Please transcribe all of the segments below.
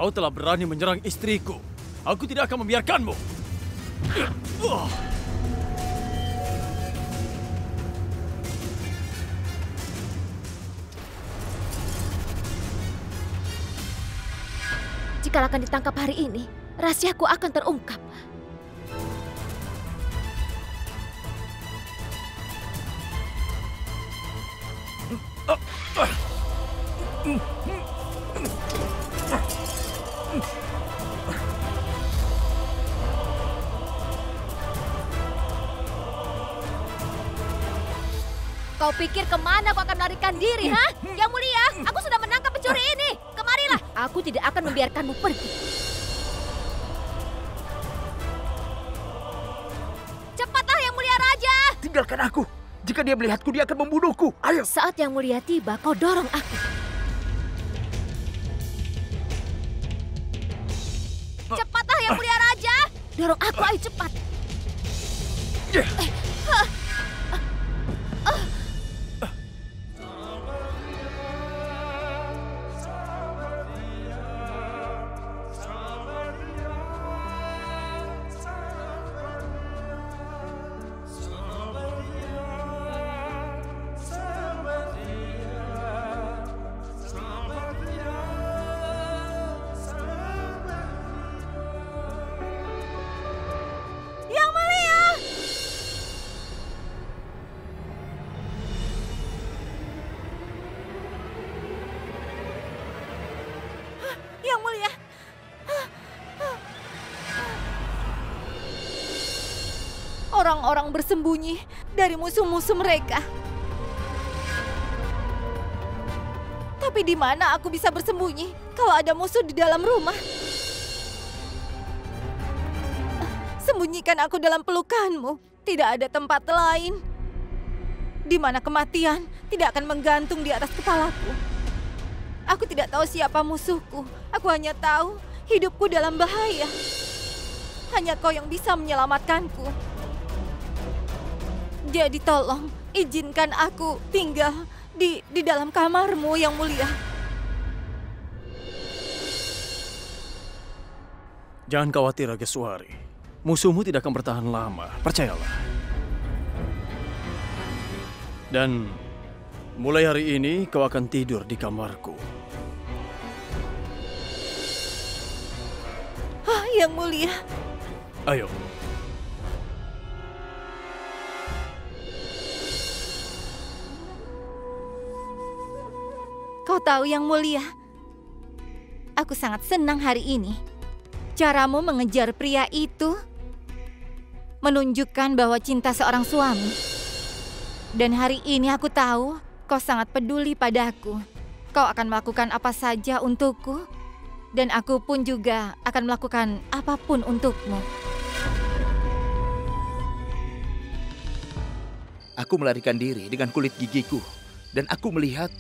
Kau telah berani menyerang istriku. Aku tidak akan membiarkanmu. Jika akan ditangkap hari ini, rahasiaku akan terungkap. Kau pikir kemana kau akan melarikan diri, ha? Yang mulia, aku sudah menangkap pencuri ini. Kemarilah, aku tidak akan membiarkanmu pergi. Cepatlah, Yang Mulia Raja. Tinggalkan aku. Jika dia melihatku, dia akan membunuhku. Ayo. Saat Yang Mulia tiba, kau dorong aku. Cepatlah, Yang Mulia Raja. Dorong aku, ayo cepat. Yang Mulia. Orang-orang bersembunyi dari musuh-musuh mereka. Tapi di mana aku bisa bersembunyi kalau ada musuh di dalam rumah? Sembunyikan aku dalam pelukanmu. Tidak ada tempat lain di mana kematian tidak akan menggantung di atas kepalaku. Aku tidak tahu siapa musuhku. Aku hanya tahu hidupku dalam bahaya. Hanya kau yang bisa menyelamatkanku. Jadi tolong izinkan aku tinggal di dalam kamarmu, Yang Mulia. Jangan khawatir, Rageswari. Musuhmu tidak akan bertahan lama, percayalah. Dan mulai hari ini kau akan tidur di kamarku. Yang Mulia. Ayo. Kau tahu, Yang Mulia, aku sangat senang hari ini. Caramu mengejar pria itu menunjukkan bahwa cinta seorang suami. Dan hari ini aku tahu kau sangat peduli padaku. Kau akan melakukan apa saja untukku. Dan aku pun juga akan melakukan apapun untukmu. Aku melarikan diri dengan kulit gigiku. Dan aku melihat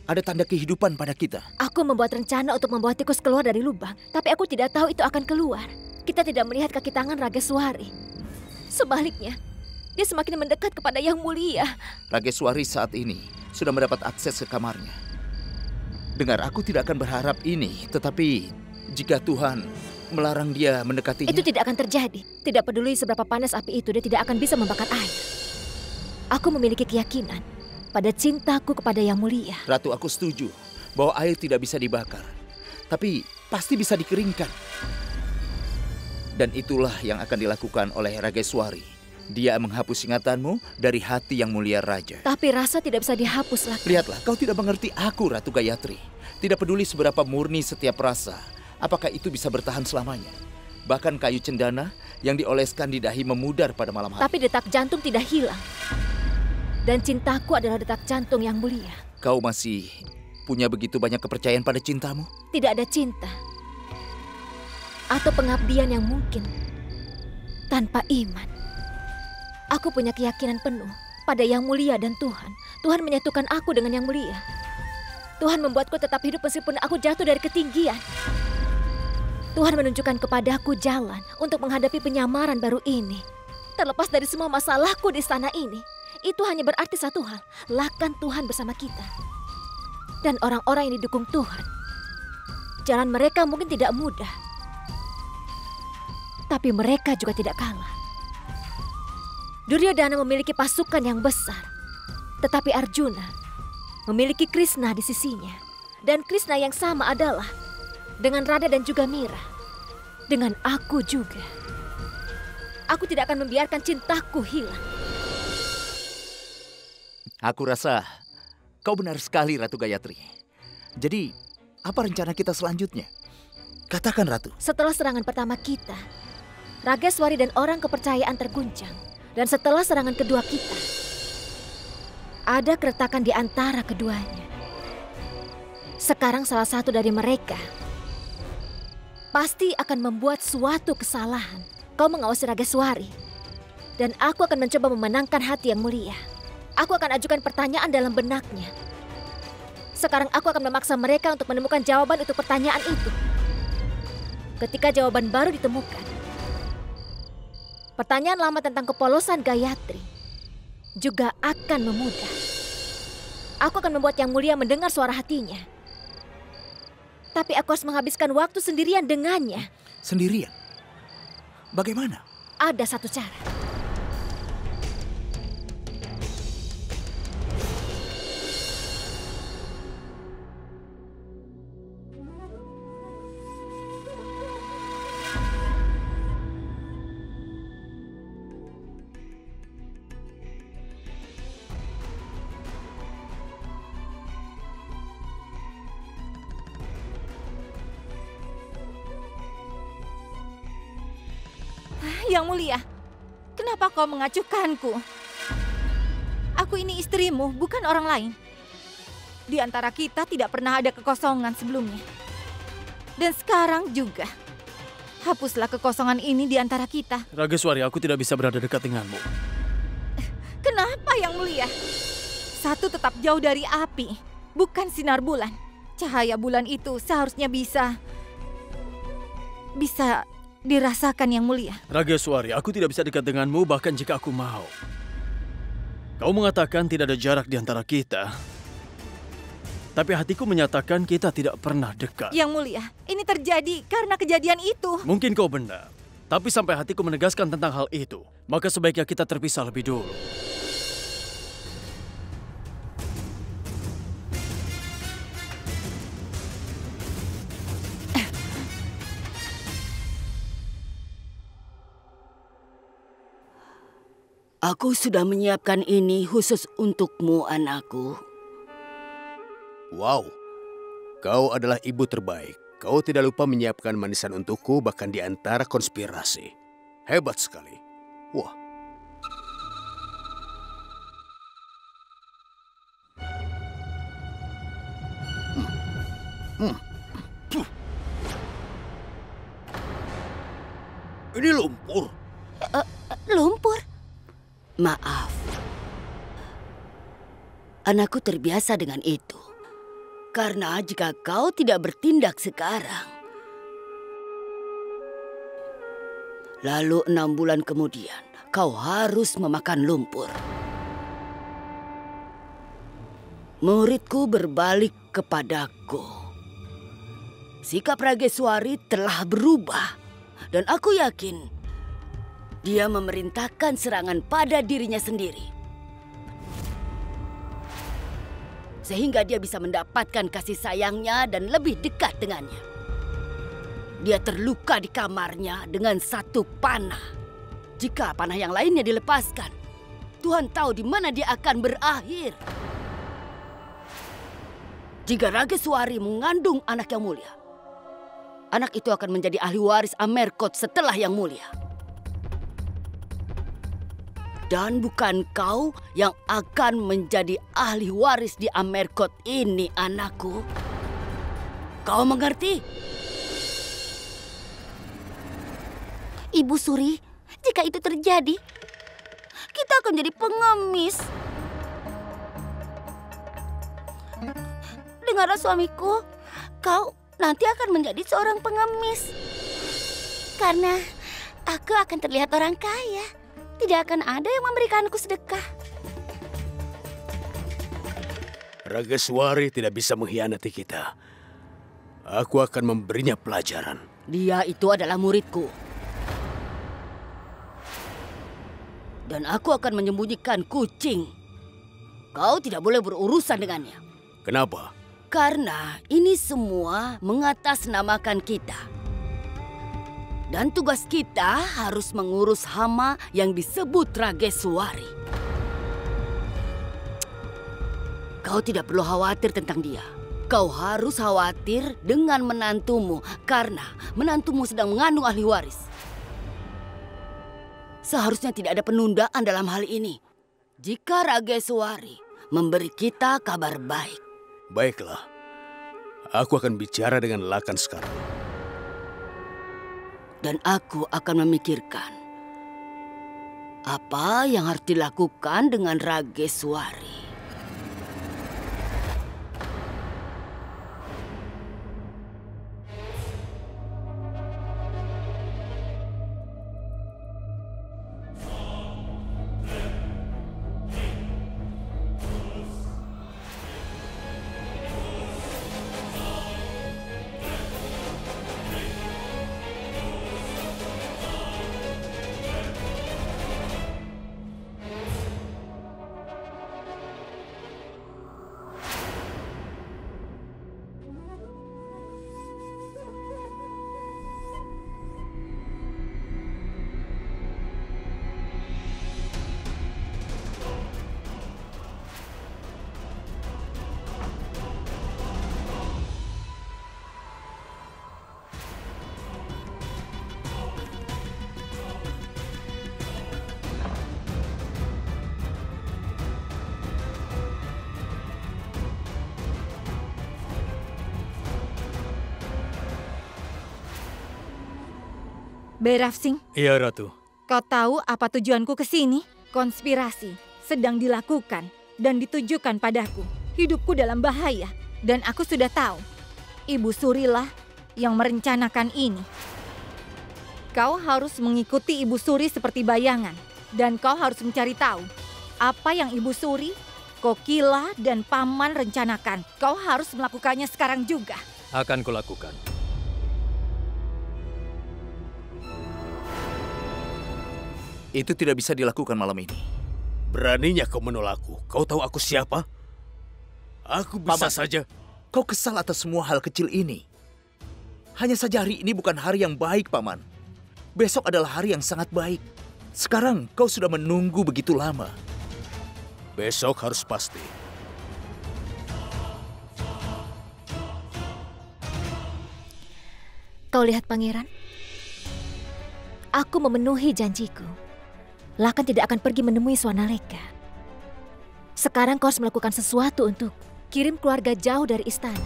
ada tanda kehidupan pada kita. Aku membuat rencana untuk membawa tikus keluar dari lubang. Tapi aku tidak tahu itu akan keluar. Kita tidak melihat kaki tangan Rageswari. Sebaliknya, dia semakin mendekat kepada Yang Mulia. Rageswari saat ini sudah mendapat akses ke kamarnya. Dengar, aku tidak akan berharap ini, tetapi jika Tuhan melarang dia mendekatinya... Itu tidak akan terjadi. Tidak peduli seberapa panas api itu, dia tidak akan bisa membakar air. Aku memiliki keyakinan pada cintaku kepada Yang Mulia. Ratu, aku setuju bahwa air tidak bisa dibakar, tapi pasti bisa dikeringkan. Dan itulah yang akan dilakukan oleh Rageswari. Dia menghapus ingatanmu dari hati Yang Mulia Raja. Tapi rasa tidak bisa dihapus lagi. Lihatlah, kau tidak mengerti aku, Ratu Gayatri. Tidak peduli seberapa murni setiap rasa, apakah itu bisa bertahan selamanya. Bahkan kayu cendana yang dioleskan di dahi memudar pada malam hari. Tapi detak jantung tidak hilang. Dan cintaku adalah detak jantung Yang Mulia. Kau masih punya begitu banyak kepercayaan pada cintamu? Tidak ada cinta atau pengabdian yang mungkin tanpa iman. Aku punya keyakinan penuh pada Yang Mulia dan Tuhan. Tuhan menyatukan aku dengan Yang Mulia. Tuhan membuatku tetap hidup meskipun aku jatuh dari ketinggian. Tuhan menunjukkan kepadaku jalan untuk menghadapi penyamaran baru ini. Terlepas dari semua masalahku di istana ini, itu hanya berarti satu hal, lahkan Tuhan bersama kita. Dan orang-orang yang didukung Tuhan Jalan mereka mungkin tidak mudah, tapi mereka juga tidak kalah. Duryodhana memiliki pasukan yang besar, tetapi Arjuna memiliki Krishna di sisinya. Dan Krishna yang sama adalah dengan Radha dan juga Mira. Dengan aku juga. Aku tidak akan membiarkan cintaku hilang. Aku rasa kau benar sekali, Ratu Gayatri. Jadi, apa rencana kita selanjutnya? Katakan, Ratu. Setelah serangan pertama kita, Rageswari dan orang kepercayaan terguncang. Dan setelah serangan kedua kita, ada keretakan di antara keduanya. Sekarang salah satu dari mereka pasti akan membuat suatu kesalahan. Kau mengawasi Rageswari, dan aku akan mencoba memenangkan hati Yang Mulia. Aku akan ajukan pertanyaan dalam benaknya. Sekarang aku akan memaksa mereka untuk menemukan jawaban untuk pertanyaan itu. Ketika jawaban baru ditemukan, pertanyaan lama tentang kepolosan Gayatri juga akan memudah. Aku akan membuat Yang Mulia mendengar suara hatinya. Tapi aku harus menghabiskan waktu sendirian dengannya. Sendirian? Bagaimana? Ada satu cara. Yang Mulia, kenapa kau mengacuhkanku? Aku ini istrimu, bukan orang lain. Di antara kita tidak pernah ada kekosongan sebelumnya. Dan sekarang juga. Hapuslah kekosongan ini di antara kita. Rageswari, aku tidak bisa berada dekat denganmu. Kenapa, Yang Mulia? Satu tetap jauh dari api, bukan sinar bulan. Cahaya bulan itu seharusnya bisa dirasakan, Yang Mulia. Rageswari, aku tidak bisa dekat denganmu bahkan jika aku mau. Kau mengatakan tidak ada jarak di antara kita. Tapi hatiku menyatakan kita tidak pernah dekat. Yang Mulia, ini terjadi karena kejadian itu. Mungkin kau benar. Tapi sampai hatiku menegaskan tentang hal itu, maka sebaiknya kita terpisah lebih dulu. Aku sudah menyiapkan ini khusus untukmu, anakku. Wow, kau adalah ibu terbaik. Kau tidak lupa menyiapkan manisan untukku bahkan di antara konspirasi. Hebat sekali. Wah. Ini lumpur. Lumpur? Maaf. Anakku terbiasa dengan itu. Karena jika kau tidak bertindak sekarang, lalu 6 bulan kemudian kau harus memakan lumpur. Muridku berbalik kepadaku. Sikap Rageswari telah berubah. Dan aku yakin dia memerintahkan serangan pada dirinya sendiri. Sehingga dia bisa mendapatkan kasih sayangnya dan lebih dekat dengannya. Dia terluka di kamarnya dengan satu panah. Jika panah yang lainnya dilepaskan, Tuhan tahu di mana dia akan berakhir. Jika Rageswari mengandung anak yang mulia, anak itu akan menjadi ahli waris Amerkot setelah yang mulia. Dan bukan kau yang akan menjadi ahli waris di Amerkot ini, anakku. Kau mengerti? Ibu Suri, jika itu terjadi, kita akan jadi pengemis. Dengarlah suamiku, kau nanti akan menjadi seorang pengemis. Karena aku akan terlihat orang kaya. Tidak akan ada yang memberikanku sedekah. Rageswari tidak bisa mengkhianati kita. Aku akan memberinya pelajaran. Dia itu adalah muridku. Dan aku akan menyembunyikan kucing. Kau tidak boleh berurusan dengannya. Kenapa? Karena ini semua mengatasnamakan kita. Dan tugas kita harus mengurus hama yang disebut Rageswari. Kau tidak perlu khawatir tentang dia. Kau harus khawatir dengan menantumu karena menantumu sedang mengandung ahli waris. Seharusnya tidak ada penundaan dalam hal ini. Jika Rageswari memberi kita kabar baik. Baiklah. Aku akan bicara dengan Lakan sekarang. Dan aku akan memikirkan apa yang harus dilakukan dengan Rageswari. Bhairav Singh, Iya, Ratu. kau tahu apa tujuanku ke sini? Konspirasi sedang dilakukan dan ditujukan padaku. Hidupku dalam bahaya dan aku sudah tahu. Ibu Surilah yang merencanakan ini. Kau harus mengikuti Ibu Suri seperti bayangan. Dan kau harus mencari tahu apa yang Ibu Suri, Kokila, dan Paman rencanakan. Kau harus melakukannya sekarang juga. Akan kulakukan. Itu tidak bisa dilakukan malam ini. Beraninya kau menolakku. Kau tahu aku siapa? Aku bisa Paman, saja. Kau kesal atas semua hal kecil ini. Hanya saja hari ini bukan hari yang baik, Paman. Besok adalah hari yang sangat baik. Sekarang kau sudah menunggu begitu lama. Besok harus pasti. Kau lihat, Pangeran? Aku memenuhi janjiku. Lakan tidak akan pergi menemui Swarnaleka. Sekarang kau harus melakukan sesuatu untuk kirim keluarga jauh dari istana.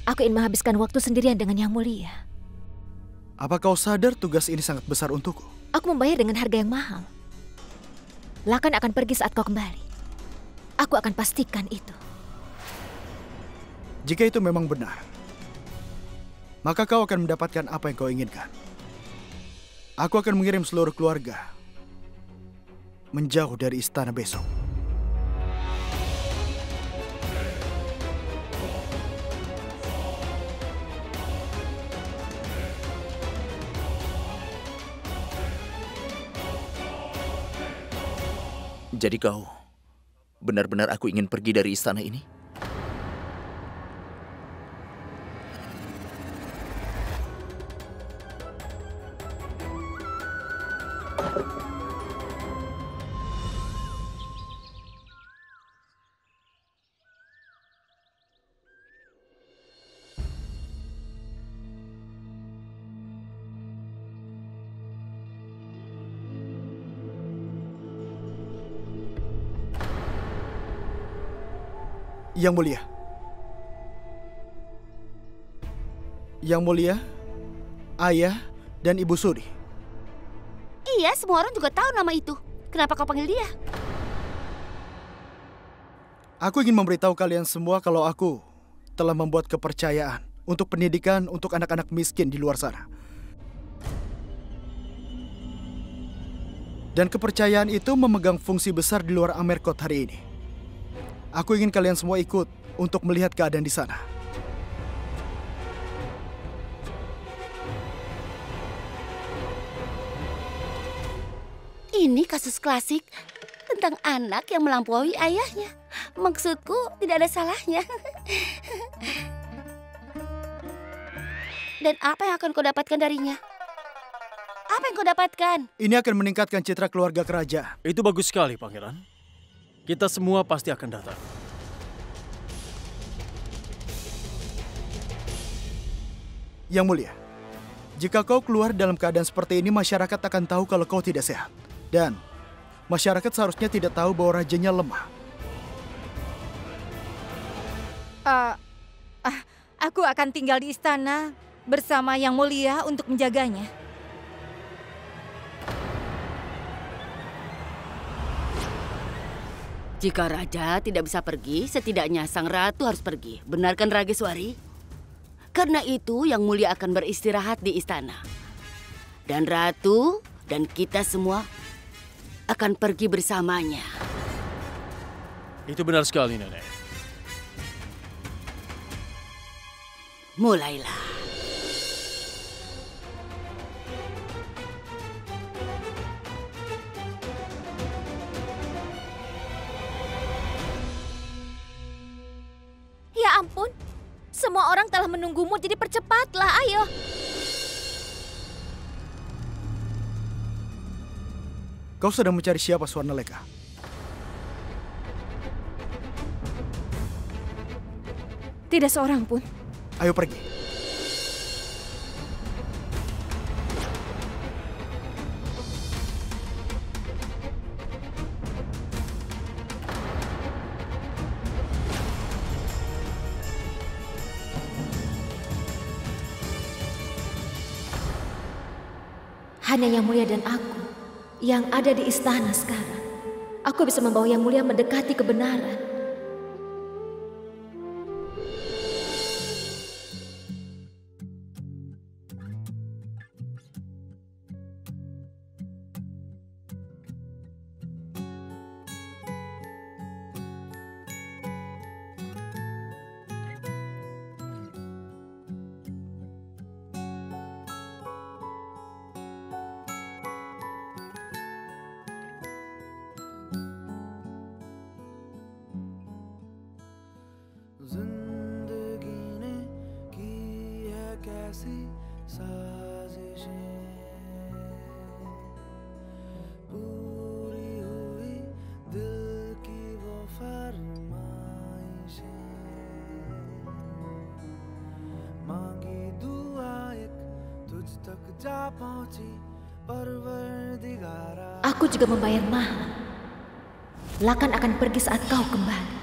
Aku ingin menghabiskan waktu sendirian dengan Yang Mulia. Apa kau sadar tugas ini sangat besar untukku? Aku membayar dengan harga yang mahal. Lakan akan pergi saat kau kembali. Aku akan pastikan itu. Jika itu memang benar, maka kau akan mendapatkan apa yang kau inginkan. Aku akan mengirim seluruh keluarga menjauh dari istana besok. Jadi kau, benar-benar aku ingin pergi dari istana ini? Yang Mulia. Yang Mulia, Ayah, dan Ibu Suri. Iya, semua orang juga tahu nama itu. Kenapa kau panggil dia? Aku ingin memberitahu kalian semua kalau aku telah membuat kepercayaan untuk pendidikan untuk anak-anak miskin di luar sana. Dan kepercayaan itu memegang fungsi besar di luar Amerkot hari ini. Aku ingin kalian semua ikut untuk melihat keadaan di sana. Ini kasus klasik tentang anak yang melampaui ayahnya. Maksudku, tidak ada salahnya. Dan apa yang akan kau dapatkan darinya? Apa yang kau dapatkan? Ini akan meningkatkan citra keluarga kerajaan. Itu bagus sekali, Pangeran. Kita semua pasti akan datang. Yang mulia, jika kau keluar dalam keadaan seperti ini, masyarakat akan tahu kalau kau tidak sehat. Dan masyarakat seharusnya tidak tahu bahwa rajanya lemah. Aku akan tinggal di istana bersama Yang Mulia untuk menjaganya. Jika raja tidak bisa pergi, setidaknya sang ratu harus pergi. Benarkan Rageswari? Karena itu Yang Mulia akan beristirahat di istana. Dan ratu dan kita semua akan pergi bersamanya. Itu benar sekali, Nenek. Mulailah. Ya ampun, semua orang telah menunggumu, jadi percepatlah, ayo. Kau sedang mencari siapa, Swarnaleka? Tidak seorang pun. Ayo pergi. Hanya Yang Mulia dan aku yang ada di istana sekarang. Aku bisa membawa Yang Mulia mendekati kebenaran. Aku juga membayar mahal. Lakan akan pergi saat kau kembali.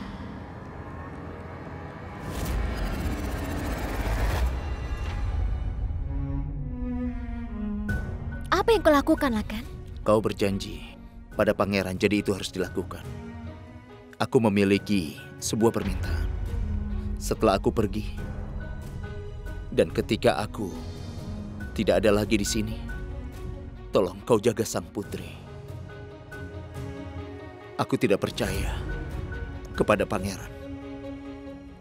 Apa yang kau lakukan, Lakan? Kau berjanji pada pangeran, jadi itu harus dilakukan. Aku memiliki sebuah permintaan. Setelah aku pergi, dan ketika aku tidak ada lagi di sini, tolong kau jaga sang putri. Aku tidak percaya kepada pangeran.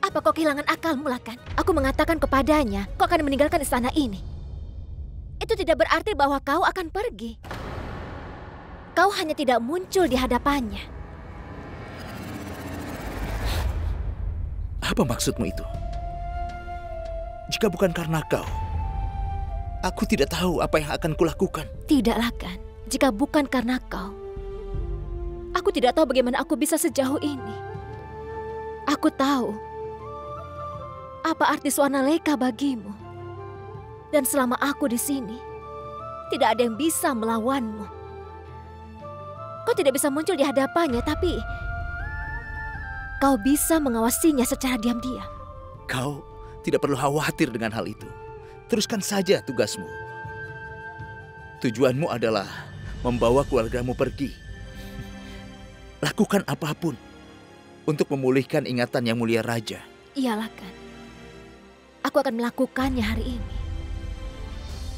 Apa kau kehilangan akalmu, Lakan? Aku mengatakan kepadanya, kau akan meninggalkan istana ini. Itu tidak berarti bahwa kau akan pergi. Kau hanya tidak muncul di hadapannya. Apa maksudmu itu? Jika bukan karena kau, aku tidak tahu apa yang akan kulakukan. Tidak, Lakan. Jika bukan karena kau, aku tidak tahu bagaimana aku bisa sejauh ini. Aku tahu apa arti Swarnaleka bagimu. Dan selama aku di sini, tidak ada yang bisa melawanmu. Kau tidak bisa muncul di hadapannya, tapi kau bisa mengawasinya secara diam-diam. Kau tidak perlu khawatir dengan hal itu. Teruskan saja tugasmu. Tujuanmu adalah membawa keluargamu pergi. Lakukan apapun untuk memulihkan ingatan Yang Mulia Raja. Iya, Lakan. Aku akan melakukannya hari ini.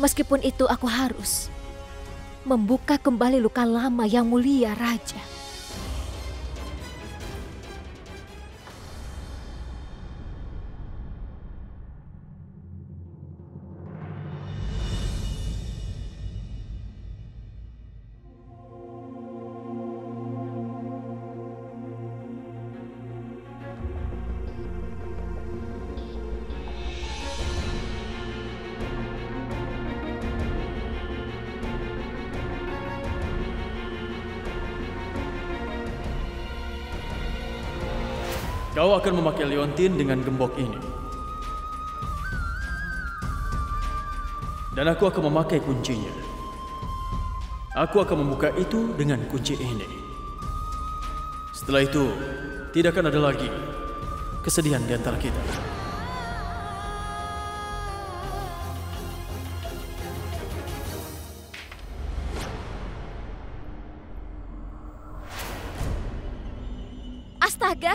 Meskipun itu aku harus membuka kembali luka lama Yang Mulia Raja. Kau akan memakai liontin dengan gembok ini. Dan aku akan memakai kuncinya. Aku akan membuka itu dengan kunci ini. Setelah itu, tidak akan ada lagi kesedihan di antara kita. Astaga!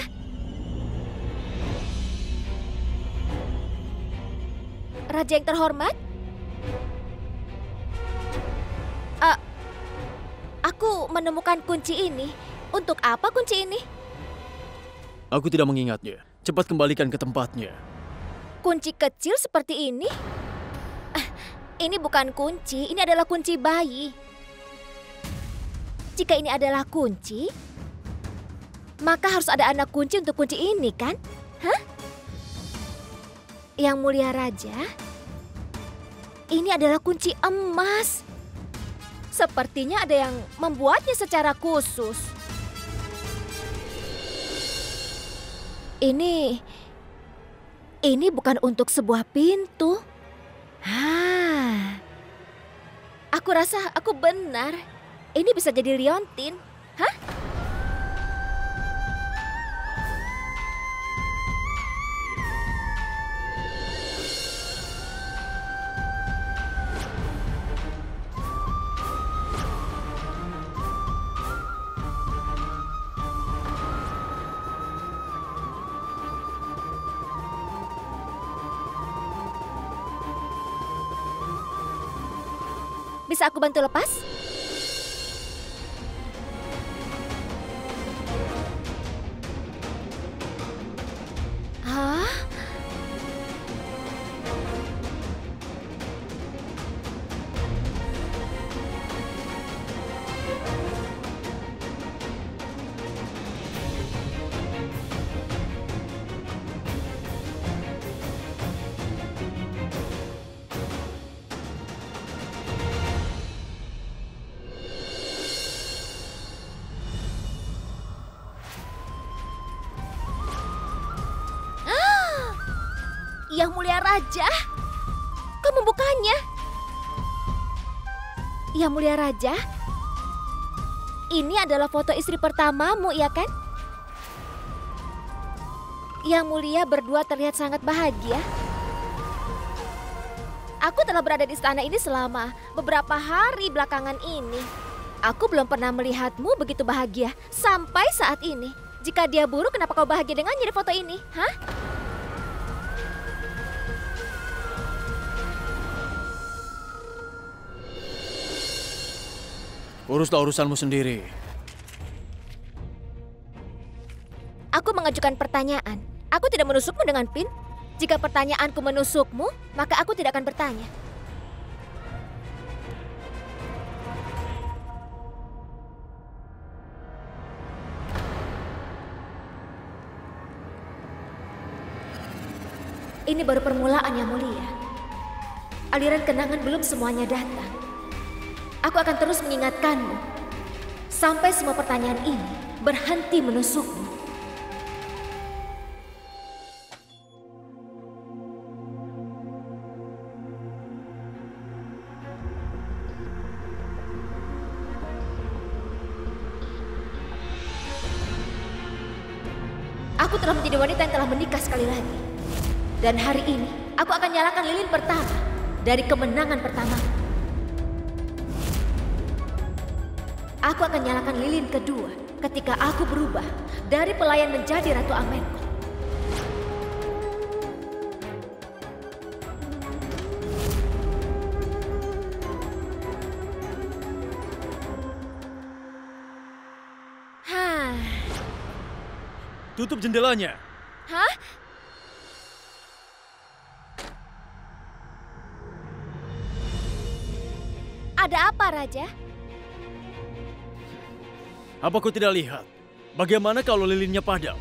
Raja yang terhormat? Aku menemukan kunci ini. Untuk apa kunci ini? Aku tidak mengingatnya. Cepat kembalikan ke tempatnya. Kunci kecil seperti ini? Ini bukan kunci, ini adalah kunci bayi. Jika ini adalah kunci, maka harus ada anak kunci untuk kunci ini, kan? Hah? Yang Mulia Raja, ini adalah kunci emas. Sepertinya ada yang membuatnya secara khusus. Ini bukan untuk sebuah pintu. Aku rasa aku benar. Ini bisa jadi liontin. Hah? Bisa aku bantu lepas? Hah? Yang Mulia Raja, kau membukanya. Yang Mulia Raja, ini adalah foto istri pertamamu, ya kan? Yang Mulia berdua terlihat sangat bahagia. Aku telah berada di istana ini selama beberapa hari belakangan ini. Aku belum pernah melihatmu begitu bahagia sampai saat ini. Jika dia buruk, kenapa kau bahagia dengannya di foto ini? Hah? Uruslah urusanmu sendiri. Aku mengajukan pertanyaan. Aku tidak menusukmu dengan pin. Jika pertanyaanku menusukmu, maka aku tidak akan bertanya. Ini baru permulaan, Yang Mulia. Aliran kenangan belum semuanya datang. Aku akan terus mengingatkanmu sampai semua pertanyaan ini berhenti menusukmu. Aku telah menjadi wanita yang telah menikah sekali lagi. Dan hari ini aku akan nyalakan lilin pertama dari kemenangan pertama. Aku akan nyalakan lilin kedua ketika aku berubah dari pelayan menjadi Ratu Amenkot. Tutup jendelanya. Hah? Ada apa, Raja? Apa kau tidak lihat? Bagaimana kalau lilinnya padam?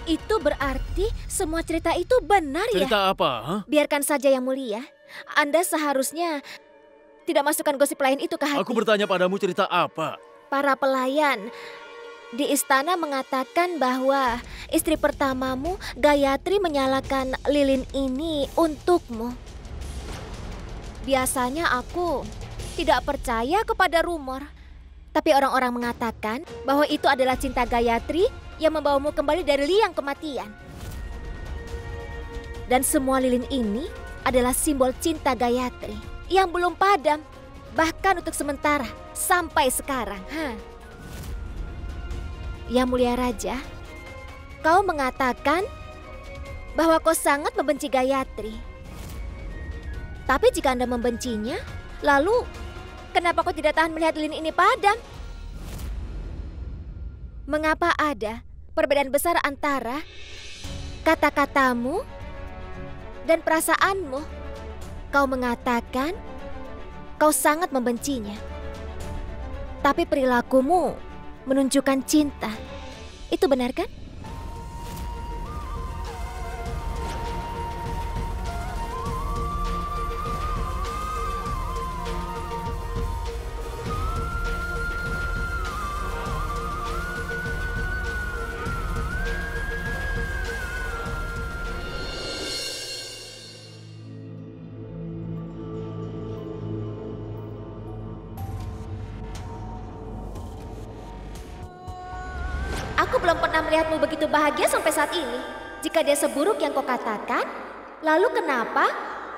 Itu berarti semua cerita itu benar ya? Cerita apa? Huh? Biarkan saja Yang Mulia. Anda seharusnya tidak masukkan gosip lain itu ke hati. Aku bertanya padamu cerita apa? Para pelayan di istana mengatakan bahwa istri pertamamu, Gayatri, menyalakan lilin ini untukmu. Biasanya aku tidak percaya kepada rumor. Tapi orang-orang mengatakan bahwa itu adalah cinta Gayatri yang membawamu kembali dari liang kematian. Dan semua lilin ini adalah simbol cinta Gayatri yang belum padam, bahkan untuk sementara sampai sekarang. Yang Mulia Raja, kau mengatakan bahwa kau sangat membenci Gayatri. Tapi jika Anda membencinya, lalu kenapa kau tidak tahan melihat lilin ini padam? Mengapa ada perbedaan besar antara kata-katamu dan perasaanmu? Kau mengatakan kau sangat membencinya, tapi perilakumu menunjukkan cinta. Itu benar kan? Aku belum pernah melihatmu begitu bahagia sampai saat ini. Jika dia seburuk yang kau katakan, lalu kenapa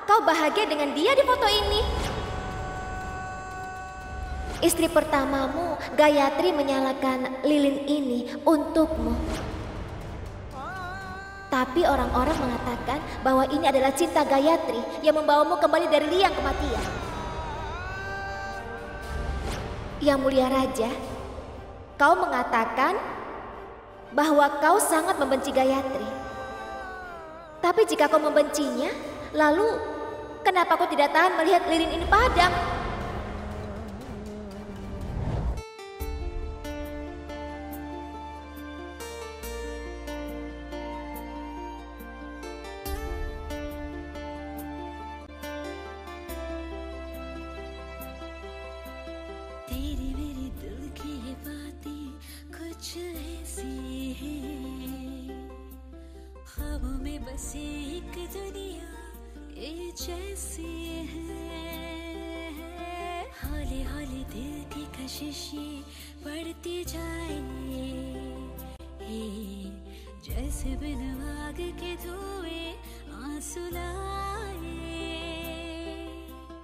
kau bahagia dengan dia di foto ini? Istri pertamamu, Gayatri, menyalakan lilin ini untukmu. Tapi orang-orang mengatakan bahwa ini adalah cinta Gayatri yang membawamu kembali dari liang kematian. Yang Mulia Raja, kau mengatakan bahwa kau sangat membenci Gayatri. Tapi jika kau membencinya, lalu kenapa kau tidak tahan melihat lilin ini padam?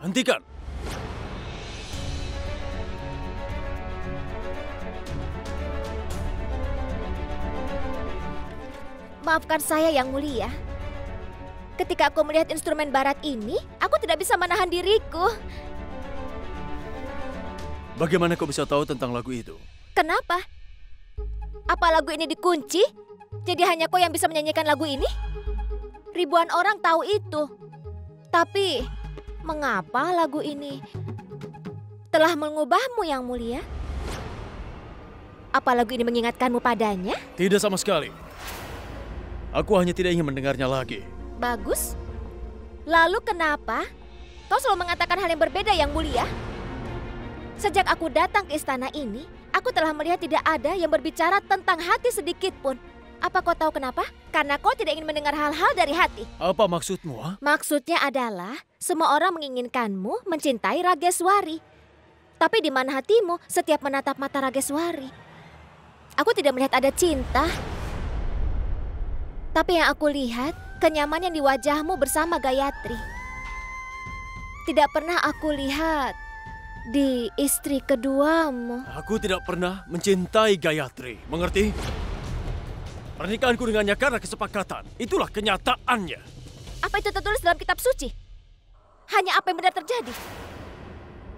Hentikan! Maafkan saya, Yang Mulia. Ketika aku melihat instrumen barat ini, aku tidak bisa menahan diriku. Bagaimana kau bisa tahu tentang lagu itu? Kenapa? Apa lagu ini dikunci? Jadi hanya kau yang bisa menyanyikan lagu ini? Ribuan orang tahu itu. Tapi mengapa lagu ini telah mengubahmu, Yang Mulia? Apa lagu ini mengingatkanmu padanya? Tidak sama sekali. Aku hanya tidak ingin mendengarnya lagi. Bagus. Lalu kenapa kau selalu mengatakan hal yang berbeda, Yang Mulia? Sejak aku datang ke istana ini, aku telah melihat tidak ada yang berbicara tentang hati sedikit pun. Apa kau tahu kenapa? Karena kau tidak ingin mendengar hal-hal dari hati. Apa maksudmu? Maksudnya adalah semua orang menginginkanmu mencintai Rageswari. Tapi di mana hatimu setiap menatap mata Rageswari? Aku tidak melihat ada cinta. Tapi yang aku lihat, kenyamanan di wajahmu bersama Gayatri. Tidak pernah aku lihat di istri keduamu. Aku tidak pernah mencintai Gayatri, mengerti? Pernikahanku dengannya karena kesepakatan. Itulah kenyataannya. Apa itu tertulis dalam kitab suci? Hanya apa yang benar terjadi?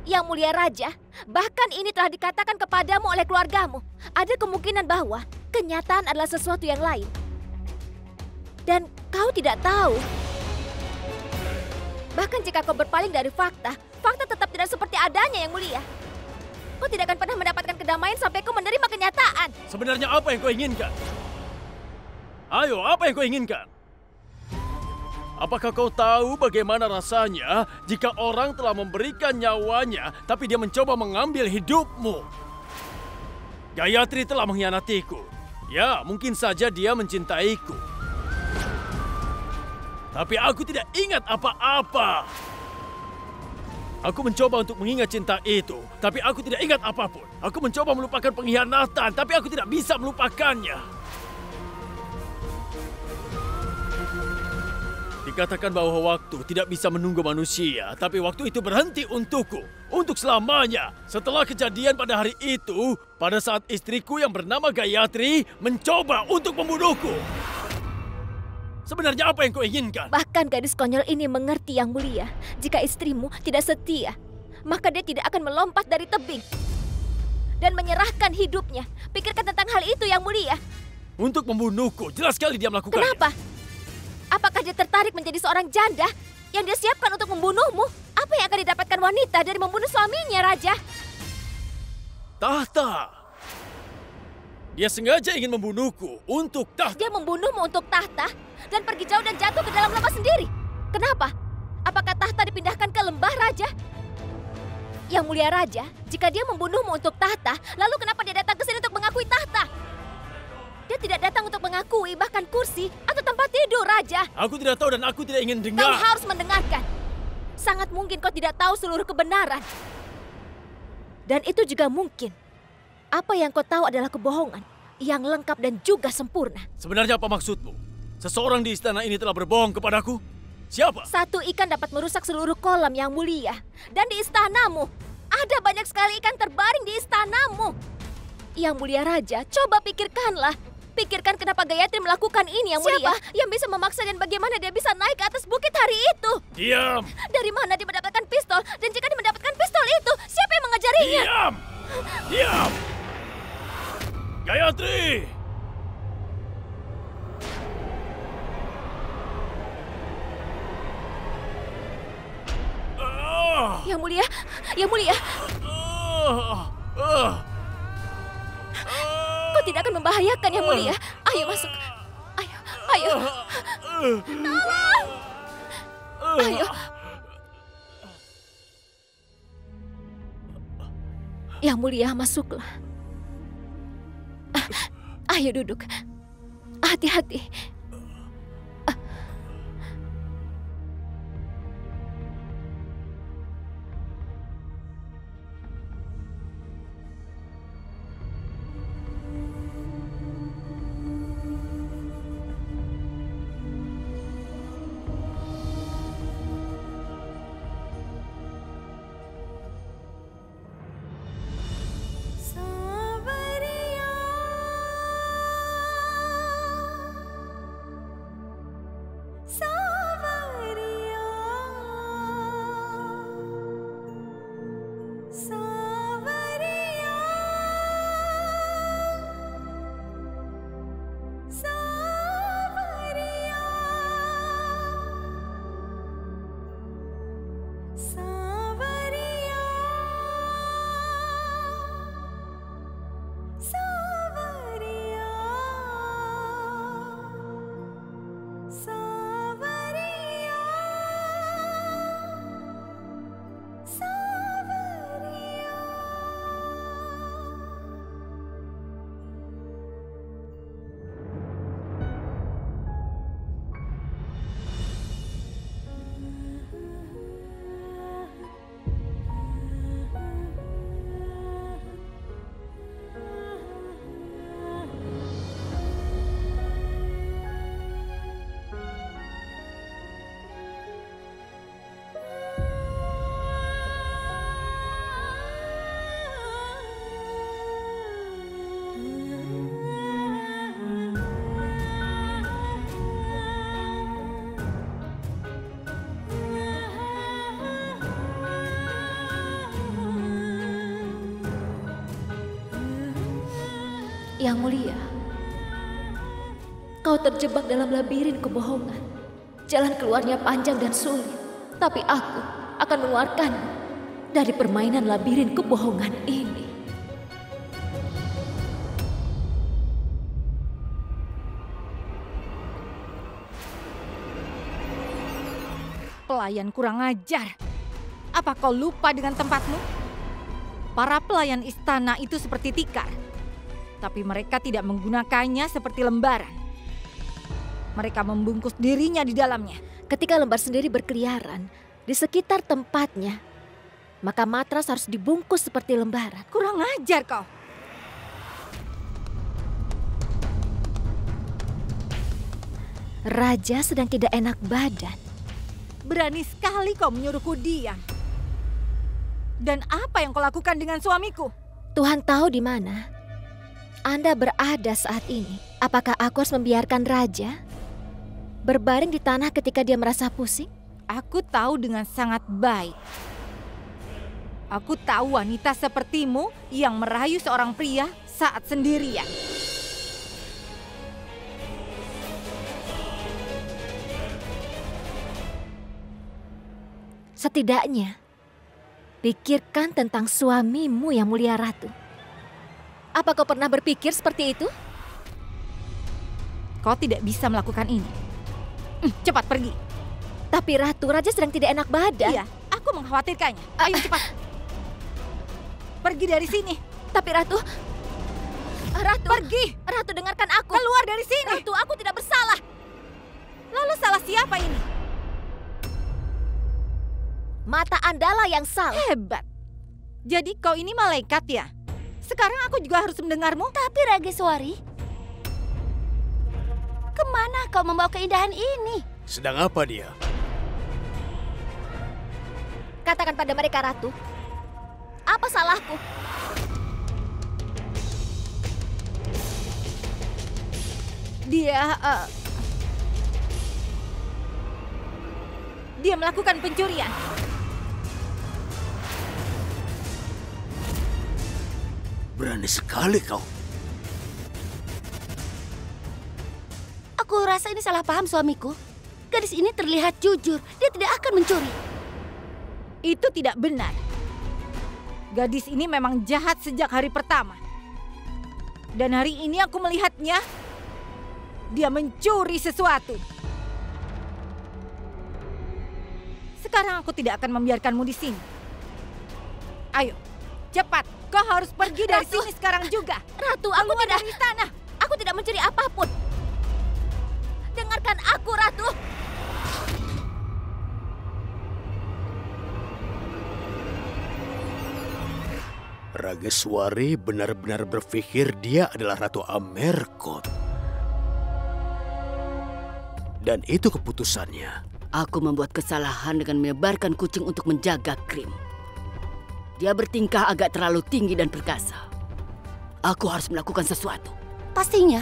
Yang Mulia Raja, bahkan ini telah dikatakan kepadamu oleh keluargamu. Ada kemungkinan bahwa kenyataan adalah sesuatu yang lain. Dan kau tidak tahu. Bahkan jika kau berpaling dari fakta, fakta tetap tidak seperti adanya, Yang Mulia. Kau tidak akan pernah mendapatkan kedamaian sampai kau menerima kenyataan. Sebenarnya apa yang kau inginkan? Ayo, apa yang kau inginkan? Apakah kau tahu bagaimana rasanya jika orang telah memberikan nyawanya, tapi dia mencoba mengambil hidupmu? Gayatri telah mengkhianatiku. Ya, mungkin saja dia mencintaiku. Tapi aku tidak ingat apa-apa. Aku mencoba untuk mengingat cinta itu, tapi aku tidak ingat apapun. Aku mencoba melupakan pengkhianatan, tapi aku tidak bisa melupakannya. Dikatakan bahwa waktu tidak bisa menunggu manusia, tapi waktu itu berhenti untukku, untuk selamanya. Setelah kejadian pada hari itu, pada saat istriku yang bernama Gayatri mencoba untuk membunuhku. Sebenarnya apa yang kau inginkan? Bahkan gadis konyol ini mengerti Yang Mulia. Jika istrimu tidak setia, maka dia tidak akan melompat dari tebing dan menyerahkan hidupnya. Pikirkan tentang hal itu, Yang Mulia. Untuk membunuhku, jelas sekali dia melakukannya. Kenapa? Apakah dia tertarik menjadi seorang janda yang dia siapkan untuk membunuhmu? Apa yang akan didapatkan wanita dari membunuh suaminya, Raja? Tahta. Dia sengaja ingin membunuhku untuk tahta. Dia membunuhmu untuk tahta dan pergi jauh dan jatuh ke dalam lembah sendiri. Kenapa? Apakah tahta dipindahkan ke lembah, Raja? Yang Mulia Raja, jika dia membunuhmu untuk tahta, lalu kenapa dia datang ke sini untuk mengakui tahta? Dia tidak datang untuk mengakui bahkan kursi atau tempat tidur, Raja. Aku tidak tahu dan aku tidak ingin dengar. Kau harus mendengarkan. Sangat mungkin kau tidak tahu seluruh kebenaran. Dan itu juga mungkin. Apa yang kau tahu adalah kebohongan yang lengkap dan juga sempurna. Sebenarnya apa maksudmu? Seseorang di istana ini telah berbohong kepadaku? Siapa? Satu ikan dapat merusak seluruh kolam, Yang Mulia. Dan di istanamu, ada banyak sekali ikan terbaring di istanamu. Yang Mulia Raja, coba pikirkanlah. Pikirkan kenapa Gayatri melakukan ini, Yang Mulia. Siapa yang bisa memaksa dan bagaimana dia bisa naik ke atas bukit hari itu? Diam! Dari mana dia mendapatkan pistol? Dan jika dia mendapatkan pistol itu, siapa yang mengajarinya? Diam! Diam! Gayatri! Yang Mulia, Yang Mulia. Kau tidak akan membahayakan, Yang Mulia. Ayo masuk. Ayo, ayo. Tolong. Ayo. Yang Mulia, masuklah. Ayo duduk. Hati-hati. Yang Mulia, kau terjebak dalam labirin kebohongan. Jalan keluarnya panjang dan sulit, tapi aku akan mengeluarkanmu dari permainan labirin kebohongan ini. Pelayan kurang ajar. Apa kau lupa dengan tempatmu? Para pelayan istana itu seperti tikar. Tapi mereka tidak menggunakannya seperti lembaran. Mereka membungkus dirinya di dalamnya. Ketika lembar sendiri berkeliaran di sekitar tempatnya, maka matras harus dibungkus seperti lembaran. Kurang ajar kau. Raja sedang tidak enak badan. Berani sekali kau menyuruhku diam. Dan apa yang kau lakukan dengan suamiku? Tuhan tahu di mana Anda berada saat ini. Apakah aku harus membiarkan Raja berbaring di tanah ketika dia merasa pusing? Aku tahu dengan sangat baik. Aku tahu wanita sepertimu yang merayu seorang pria saat sendirian. Setidaknya, pikirkan tentang suamimu yang mulia Ratu. Apa kau pernah berpikir seperti itu? Kau tidak bisa melakukan ini. Cepat pergi. Tapi Ratu, Raja sedang tidak enak badan. Iya, aku mengkhawatirkannya. Ayo cepat. Pergi dari sini. Tapi Ratu, pergi. Ratu dengarkan aku. Keluar dari sini. Ratu, aku tidak bersalah. Lalu salah siapa ini? Mata Andalah yang salah. Hebat. Jadi kau ini malaikat ya? Sekarang aku juga harus mendengarmu? Tapi Rageswari, kemana kau membawa keindahan ini? Sedang apa dia? Katakan pada mereka, Ratu. Apa salahku? Dia melakukan pencurian. Berani sekali kau. Aku rasa ini salah paham suamiku. Gadis ini terlihat jujur. Dia tidak akan mencuri. Itu tidak benar. Gadis ini memang jahat sejak hari pertama. Dan hari ini aku melihatnya. Dia mencuri sesuatu. Sekarang aku tidak akan membiarkanmu di sini. Ayo, cepat. Kau harus pergi dari sini sekarang juga. Ratu, aku Keluar tidak dari istana. Aku tidak mencuri apapun. Dengarkan aku, Ratu. Rageswari benar-benar berpikir dia adalah Ratu Amerkot. Dan itu keputusannya. Aku membuat kesalahan dengan menyebarkan kucing untuk menjaga Krim. Dia bertingkah agak terlalu tinggi dan perkasa. Aku harus melakukan sesuatu. Pastinya.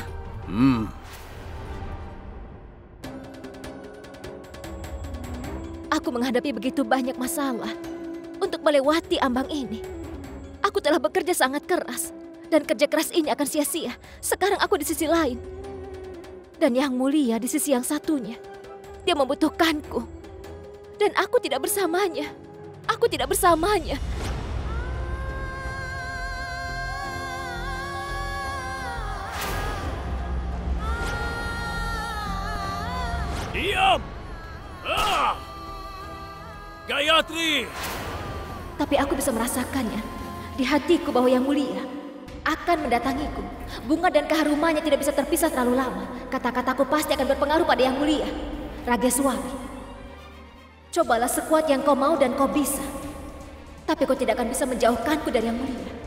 Aku menghadapi begitu banyak masalah untuk melewati ambang ini. Aku telah bekerja sangat keras, dan kerja keras ini akan sia-sia. Sekarang aku di sisi lain. Dan Yang Mulia di sisi yang satunya. Dia membutuhkanku. Dan aku tidak bersamanya. Aku tidak bersamanya. Diam! Gayatri! Tapi aku bisa merasakannya di hatiku bahwa Yang Mulia akan mendatangiku. Bunga dan keharumannya tidak bisa terpisah terlalu lama. Kata-kataku pasti akan berpengaruh pada Yang Mulia. Rageswari, cobalah sekuat yang kau mau dan kau bisa. Tapi kau tidak akan bisa menjauhkanku dari Yang Mulia.